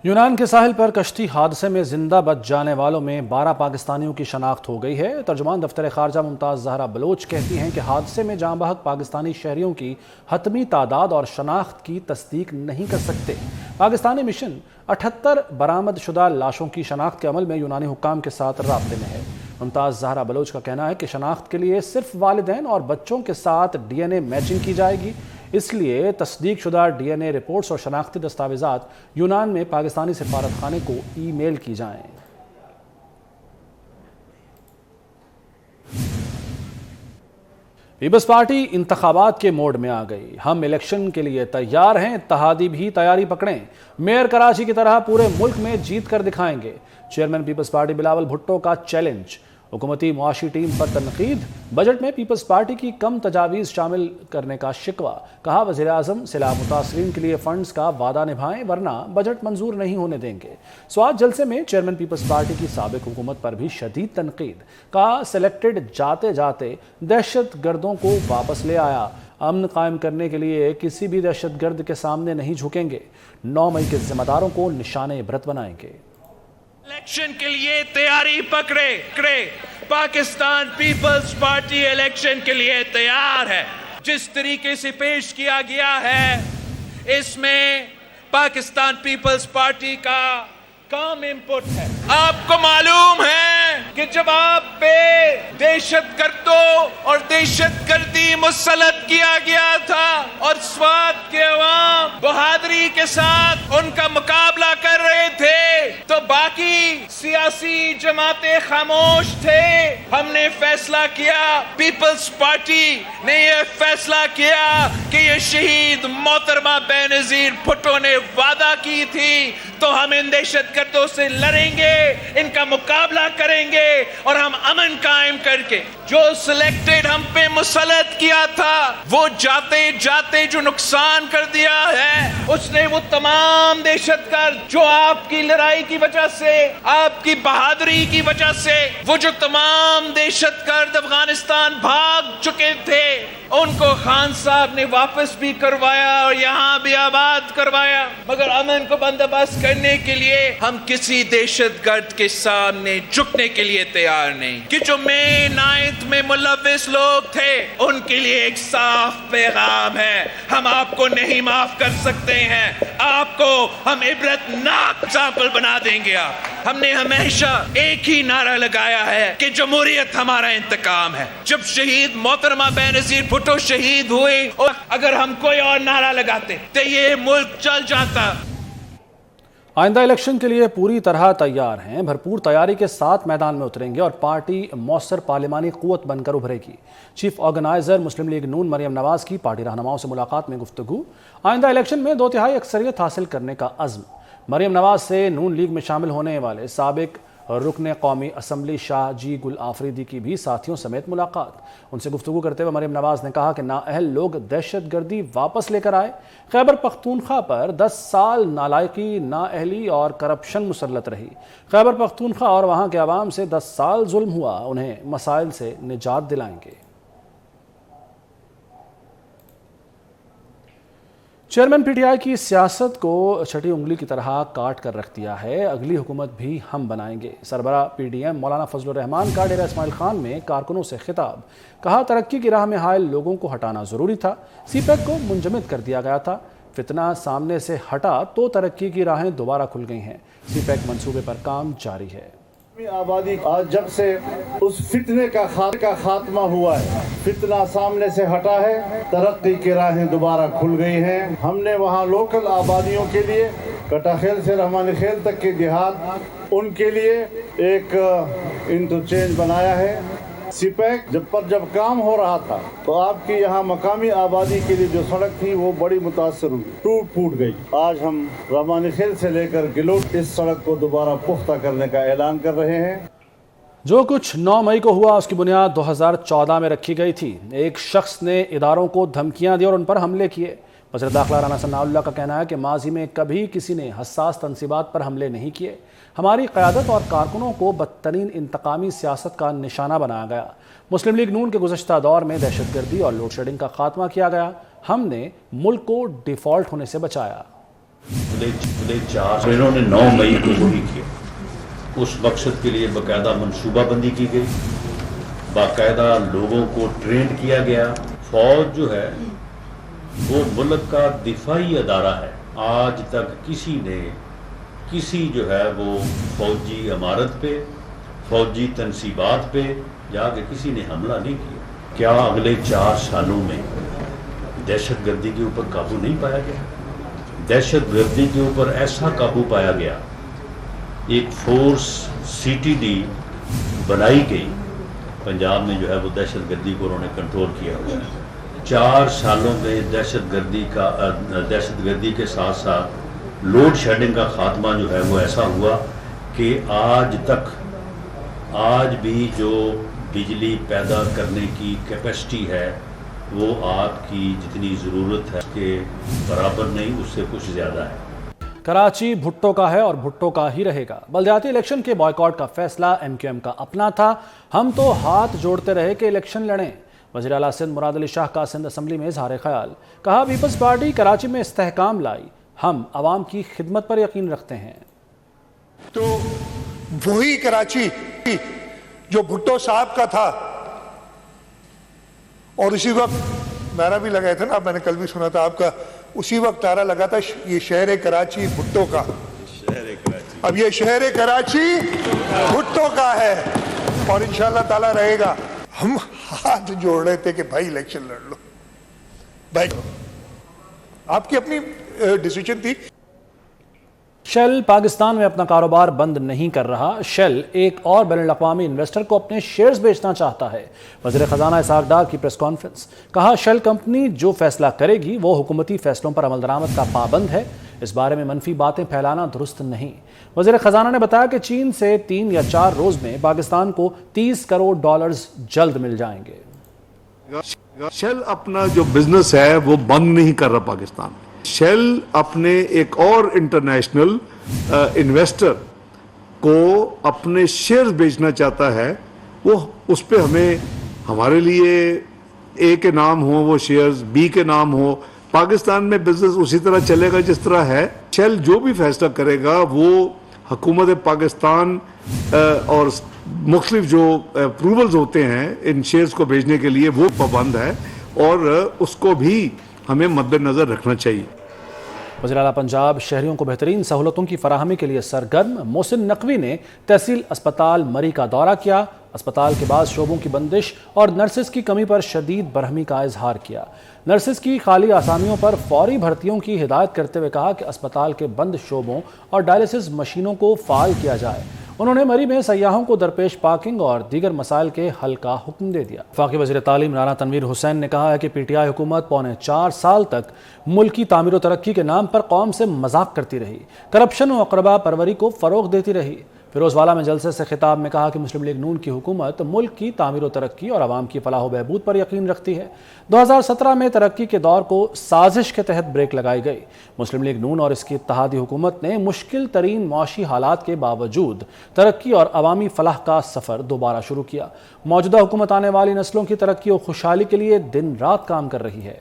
یونان کے ساحل پر کشتی حادثے میں زندہ بچ جانے والوں میں 12 پاکستانیوں کی شناخت ہو گئی ہے۔ ترجمان دفتر خارجہ ممتاز زہرا بلوچ کہتی ہیں کہ حادثے میں جاں بحق پاکستانی شہریوں کی حتمی تعداد اور شناخت کی تصدیق نہیں کر سکتے۔ پاکستانی مشن 78 برآمد شدہ لاشوں کی شناخت کے عمل میں یونانی حکام کے ساتھ رابطے میں ہے۔ ممتاز زہرا بلوچ کا کہنا ہے کہ شناخت کے لیے صرف والدین اور بچوں کے ساتھ ڈی این اے میچنگ کی جائے گی، اس لیے تصدیق شدہ ڈی این اے رپورٹس اور شناختی دستاویزات یونان میں پاکستانی سفارت خانے کو ای میل کی جائیں۔ پیپلز پارٹی انتخابات کے موڈ میں آ گئی۔ ہم الیکشن کے لیے تیار ہیں، اتحادی بھی تیاری پکڑیں، میئر کراچی کی طرح پورے ملک میں جیت کر دکھائیں گے۔ چیئرمین پیپلز پارٹی بلاول بھٹو کا چیلنج۔ حکومتی معاشی ٹیم پر تنقید، بجٹ میں پیپلز پارٹی کی کم تجاویز شامل کرنے کا شکوہ، کہا وزیر اعظم سیلاب متاثرین کے لیے فنڈز کا وعدہ نبھائیں ورنہ بجٹ منظور نہیں ہونے دیں گے۔ سوات جلسے میں چیئرمین پیپلز پارٹی کی سابق حکومت پر بھی شدید تنقید، کہا سلیکٹڈ جاتے جاتے دہشت گردوں کو واپس لے آیا، امن قائم کرنے کے لیے کسی بھی دہشت گرد کے سامنے نہیں جھکیں گے، 9 مئی کے ذمہ داروں کو نشان عبرت بنائیں گے۔ الیکشن کے لیے تیاری پکڑے، پاکستان پیپلز پارٹی الیکشن کے لیے تیار ہے۔ جس طریقے سے پیش کیا گیا ہے اس میں پاکستان پیپلز پارٹی کا کام انپٹ ہے۔ آپ کو معلوم ہے کہ جب آپ پہ دہشت گردوں اور دہشت گردی مسلط کیا گیا تھا اور سوات کے عوام بہادری کے ساتھ ان کا مقابلہ کر رہے تھے تو باقی سیاسی جماعتیں خاموش تھے۔ ہم نے فیصلہ کیا، پیپلز پارٹی نے یہ فیصلہ کیا کہ یہ شہید محترمہ بے نظیر بھٹو نے وعدہ کی تھی تو ہم ان دہشت گردوں سے لڑیں گے، ان کا مقابلہ کریں گے اور ہم امن قائم کر کے جو سلیکٹڈ ہم پہ مسلط کیا تھا وہ جاتے جاتے جو نقصان کر دیا ہے اس نے وہ تمام دہشت گرد جو آپ کی لڑائی کی وجہ سے، آپ کی بہادری کی وجہ سے وہ جو تمام دہشت گرد افغانستان بھاگ چکے تھے ان کو خان صاحب نے واپس بھی کروایا اور یہاں بھی آباد کروایا۔ مگر امن کو بندوبست کرنے کے لیے ہم کسی دہشت گرد کے سامنے جھکنے کے لیے تیار نہیں۔ کہ جو مین آیت میں ملوث لوگ تھے ان کے لیے ایک صاف پیغام ہے، ہم آپ کو نہیں معاف کر سکتے ہیں، آپ کو ہم عبرت ناک ایگزامپل بنا دیں گے۔ ہم نے ہمیشہ ایک ہی نعرہ لگایا ہے کہ جمہوریت ہمارا انتقام ہے۔ جب شہید محترمہ بے نظیر بھٹو شہید ہوئے اور اگر ہم کوئی اور نعرہ لگاتے تو یہ ملک چل جاتا۔ آئندہ الیکشن کے لیے پوری طرح تیار ہیں، بھرپور تیاری کے ساتھ میدان میں اتریں گے اور پارٹی مؤثر پارلیمانی قوت بن کر ابھرے گی۔ چیف آرگنائزر مسلم لیگ نون مریم نواز کی پارٹی رہنماؤں سے ملاقات میں گفتگو، آئندہ الیکشن میں 2/3 اکثریت حاصل کرنے کا عزم۔ مریم نواز سے نون لیگ میں شامل ہونے والے سابق رکن قومی اسمبلی شاہ جی گل آفریدی کی بھی ساتھیوں سمیت ملاقات۔ ان سے گفتگو کرتے ہوئے مریم نواز نے کہا کہ نااہل لوگ دہشت گردی واپس لے کر آئے۔ خیبر پختونخوا پر 10 سال نالائقی، نااہلی اور کرپشن مسلط رہی۔ خیبر پختونخوا اور وہاں کے عوام سے 10 سال ظلم ہوا، انہیں مسائل سے نجات دلائیں گے۔ چیئرمین پی ٹی آئی کی سیاست کو چھٹی انگلی کی طرح کاٹ کر رکھ دیا ہے، اگلی حکومت بھی ہم بنائیں گے۔ سربراہ پی ڈی ایم مولانا فضل الرحمان کا ڈیرہ اسماعیل خان میں کارکنوں سے خطاب، کہا ترقی کی راہ میں حائل لوگوں کو ہٹانا ضروری تھا، سی پیک کو منجمد کر دیا گیا تھا، فتنہ سامنے سے ہٹا تو ترقی کی راہیں دوبارہ کھل گئی ہیں، سی پیک منصوبے پر کام جاری ہے۔ آبادی آج جب سے اس فتنے کا خاتمہ ہوا ہے، فتنہ سامنے سے ہٹا ہے، ترقی کی راہیں دوبارہ کھل گئی ہیں۔ ہم نے وہاں لوکل آبادیوں کے لیے کٹا خیل سے رحمانی خیل تک کے دیہات ان کے لیے ایک انٹرچینج بنایا ہے۔ سی پیک جب کام ہو رہا تھا تو آپ کی یہاں مقامی آبادی کے لیے جو سڑک تھی وہ بڑی متاثر ہوئی، ٹوٹ پھوٹ گئی۔ آج ہم رحمانی خیل سے لے کر گلوٹ اس سڑک کو دوبارہ پختہ کرنے کا اعلان کر رہے ہیں۔ جو کچھ 9 مئی کو ہوا اس کی بنیاد 2014 میں رکھی گئی تھی۔ ایک شخص نے اداروں کو دھمکیاں دی اور ان پر حملے کیے۔ وزیر داخلہ رانا ثناء اللہ کا کہنا ہے کہ ماضی میں کبھی کسی نے حساس تنصیبات پر حملے نہیں کیے، ہماری قیادت اور کارکنوں کو بدترین انتقامی سیاست کا نشانہ بنایا گیا۔ مسلم لیگ نون کے گزشتہ دور میں دہشت گردی اور لوڈ شیڈنگ کا خاتمہ کیا گیا، ہم نے ملک کو ڈیفالٹ ہونے سے بچایا۔ انہوں نے 9 مئی کو وہی کیا. اس مقصد کے لیے باقاعدہ منصوبہ بندی کی گئی, باقاعدہ لوگوں کو ٹرینڈ کیا گیا. فوج جو ہے وہ ملک کا دفاعی ادارہ ہے. آج تک کسی جو ہے وہ فوجی عمارت پہ, فوجی تنصیبات پہ جا کے کسی نے حملہ نہیں کیا. کیا اگلے 4 سالوں میں دہشت گردی کے اوپر قابو نہیں پایا گیا؟ دہشت گردی کے اوپر ایسا قابو پایا گیا, ایک فورس CTD بنائی گئی پنجاب میں جو ہے وہ دہشت گردی کو انہوں نے کنٹرول کیا ہوا ہے. 4 سالوں میں دہشت گردی کے ساتھ ساتھ لوڈ شیڈنگ کا خاتمہ جو ہے وہ ایسا ہوا کہ آج بھی جو بجلی پیدا کرنے کی کیپیسٹی ہے وہ آپ کی جتنی ضرورت ہے کہ برابر نہیں, اس سے کچھ زیادہ ہے. کراچی بھٹو کا ہے اور بھٹو کا ہی رہے گا. بلدیاتی الیکشن کے بائیکاٹ کا فیصلہ MQM کا اپنا تھا. ہم تو ہاتھ جوڑتے رہے کہ الیکشن لڑیں. وزیر اعلیٰ سندھ مراد علی شاہ کا سندھ اسمبلی میں اظہار خیال. کہا پیپلز پارٹی کراچی میں استحکام لائی, ہم عوام کی خدمت پر یقین رکھتے ہیں. تو وہی کراچی جو بھٹو صاحب کا تھا, اور اسی وقت نعرہ بھی لگایا تھا نا, میں نے کل بھی سنا تھا آپ کا, اسی وقت نعرہ لگا تھا یہ شہر کراچی بھٹو کا. اب یہ شہر کراچی بھٹو کا ہے اور انشاءاللہ تعالیٰ رہے گا. ہم ہاتھ جوڑ رہے تھے کہ بھائی الیکشن لڑ لو, بھائی آپ کی اپنی ڈیسیجن تھی. شیل پاکستان میں اپنا کاروبار بند نہیں کر رہا. شیل ایک اور بین الاقوامی انویسٹر کو اپنے شیئرز بیچنا چاہتا ہے. وزیر خزانہ اسحاق ڈار کی پریس کانفرنس. کہا شیل کمپنی جو فیصلہ کرے گی وہ حکومتی فیصلوں پر عمل درآمد کا پابند ہے. اس بارے میں منفی باتیں پھیلانا درست نہیں. وزیر خزانہ نے بتایا کہ چین سے 3 یا 4 روز میں پاکستان کو $30 کروڑ جلد مل جائیں گے. شیل اپنا جو بزنس ہے وہ بند نہیں کر رہا پاکستان. شیل اپنے ایک اور انٹرنیشنل انویسٹر کو اپنے شیئرز بیچنا چاہتا ہے. وہ اس پہ ہمارے لیے اے کے نام ہو وہ شیئرز, بی کے نام ہو. پاکستان میں بزنس اسی طرح چلے گا جس طرح ہے. شیل جو بھی فیصلہ کرے گا وہ حکومت پاکستان اور مختلف جو اپروولز ہوتے ہیں ان شیئرز کو بھیجنے کے لیے وہ پابند ہے, اور اس کو بھی ہمیں مد نظر رکھنا چاہیے. وزیر اعلیٰ پنجاب شہریوں کو بہترین سہولتوں کی فراہمی کے لیے سرگرم. محسن نقوی نے تحصیل اسپتال مری کا دورہ کیا. اسپتال کے بعد شعبوں کی بندش اور نرسز کی کمی پر شدید برہمی کا اظہار کیا. نرسز کی خالی آسامیوں پر فوری بھرتیوں کی ہدایت کرتے ہوئے کہا کہ اسپتال کے بند شعبوں اور ڈائلسس مشینوں کو فعال کیا جائے. انہوں نے مری میں سیاحوں کو درپیش پارکنگ اور دیگر مسائل کے حل کا حکم دے دیا. وفاقی وزیر تعلیم رانا تنویر حسین نے کہا ہے کہ PTI حکومت 4.25 سال تک ملکی تعمیر و ترقی کے نام پر قوم سے مذاق کرتی رہی, کرپشن و اقربا پروری کو فروغ دیتی رہی. فیروز والا میں جلسے سے خطاب میں کہا کہ مسلم لیگ نون کی حکومت ملک کی تعمیر و ترقی اور عوام کی فلاح و بہبود پر یقین رکھتی ہے. 2017 میں ترقی کے دور کو سازش کے تحت بریک لگائی گئی. مسلم لیگ نون اور اس کی اتحادی حکومت نے مشکل ترین معاشی حالات کے باوجود ترقی اور عوامی فلاح کا سفر دوبارہ شروع کیا. موجودہ حکومت آنے والی نسلوں کی ترقی و خوشحالی کے لیے دن رات کام کر رہی ہے.